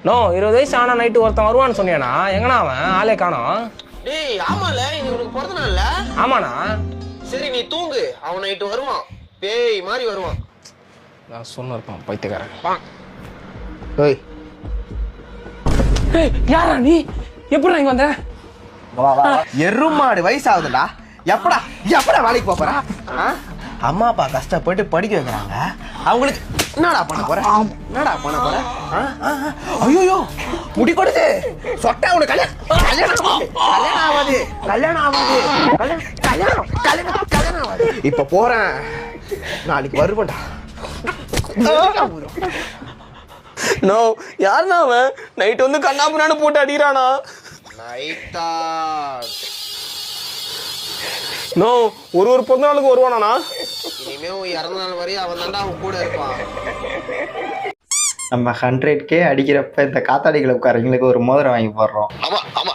No 20 வயசு ஆனா night ஒருத்தன் வருவான்னு சொன்னியாண்ணா, எங்கண்ணா அவன்? ஆளே காணோம். டேய் ஆமால, இது உனக்கு பிறந்த நாள்ல? ஆமாண்ணா. சரி நீ தூங்கு, அவன் நைட்டு வருவான், பேய் மாதிரி வருவான். நான் சொன்ன இருப்பான் பைத்தியக்காரன். ஓய் யாரா நீ? எப்படா இங்க வந்த? எருமாடு வயசு ஆகுதுடா. எப்படா எப்படா வேலைக்கு போற? அம்மா அப்பா கஷ்டப்பட்டு படிக்க வைக்கிறாங்க, அவங்களுக்கு என்னடா பண்ண போற? என்னடா பண்ண போற? ஐயோ முடி கொடுத்து சொட்டா உனக்கு கல்யாணம் ஆகாது. இப்ப போறேன், நாளைக்கு வருவேன்டா. நோ யாருண்ணா அவன்? நைட் வந்து கண்ணாப்புனான்னு போட்டு அடிக்கிறானா? நைட்டா நோ ஒரு பிறந்த நாளுக்கு வருவானா? இனிமே இறந்த நாள் வரையும் அவன் தான்டா அவன் கூட இருப்பான். நம்ம 100K அடிக்கிறப்ப இந்த காத்தாடி கிளப்காரங்களுக்கு ஒரு மோதிரம் வாங்கி போடுறோம். ஆமா ஆமா